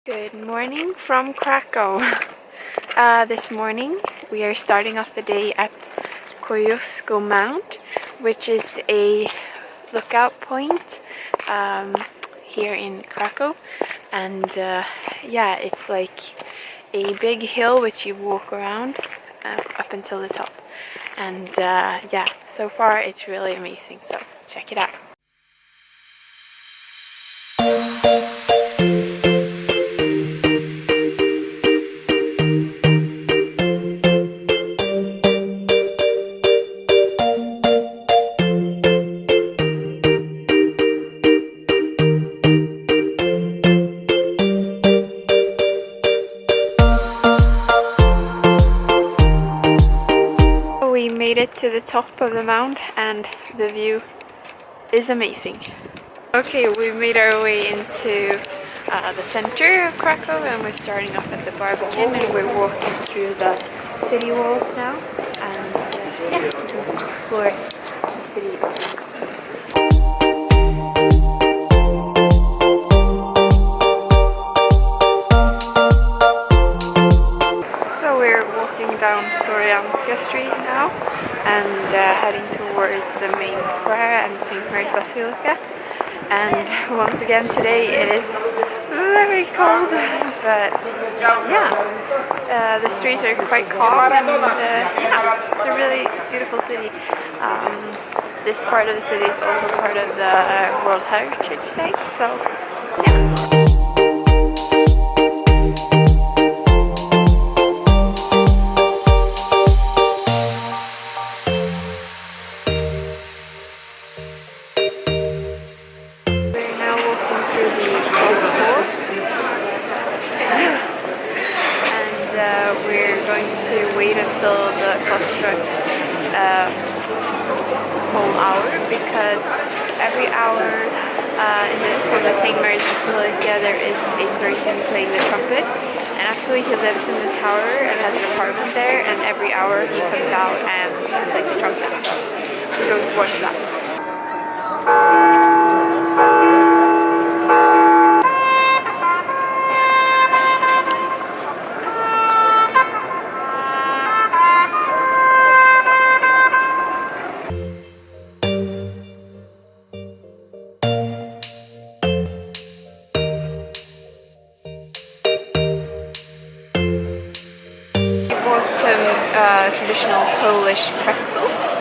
Good morning from Krakow. This morning we are starting off the day at Kosciuszko Mount, which is a lookout point here in Krakow, and yeah, it's like a big hill which you walk around up until the top, and yeah, so far it's really amazing, so check it out. We made it to the top of the mount and the view is amazing. Okay, we made our way into the center of Krakow, and we're starting off at the Barbican, and we're walking through the city walls now, and yeah, we're going to explore the city of Krakow. Down Florianska Street now and heading towards the main square and St. Mary's Basilica, and once again today it is very cold, but yeah, the streets are quite calm, and yeah, it's a really beautiful city. This part of the city is also part of the World Heritage Site, so yeah. We're going to wait until the clock strikes whole hour, because every hour from the St. Mary's Basilica there is a person playing the trumpet, and actually he lives in the tower and has an apartment there, and every hour he comes out and plays the trumpet, so we're going to watch that. Some traditional Polish pretzels,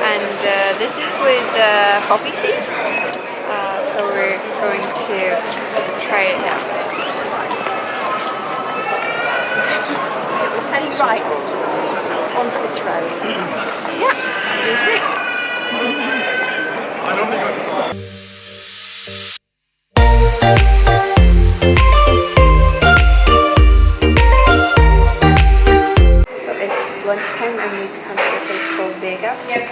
and this is with poppy seeds, so we're going to try it now. Right onto this road. Yeah, it's great. I don't think lunchtime, and we've come to a place called Vega, which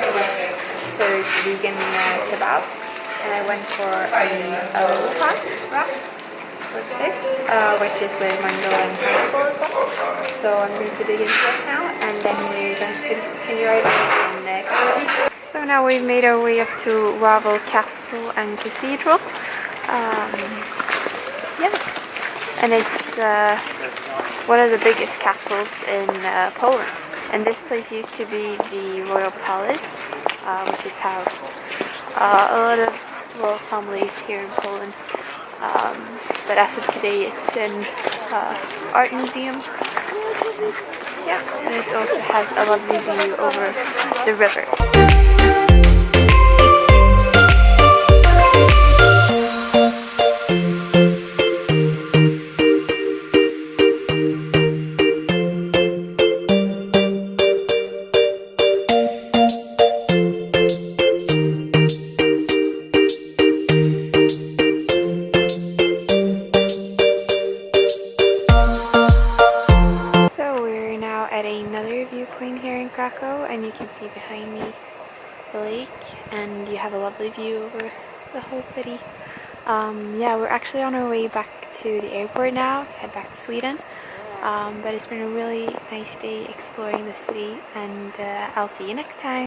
serves vegan kebab, and I went for a pan wrap with this, which is with mango and pineapple as well. So I'm going to dig into this now, and then we're going to continue our day in Krakow. So now we've made our way up to Ravel Castle and Cathedral. Yeah, and it's one of the biggest castles in Poland. And this place used to be the royal palace, which has housed a lot of royal families here in Poland. But as of today, it's an art museum. Yeah, and it also has a lovely view over the river. Viewpoint here in Krakow, and you can see behind me the lake, and you have a lovely view over the whole city. Yeah, we're actually on our way back to the airport now to head back to Sweden, but it's been a really nice day exploring the city, and I'll see you next time.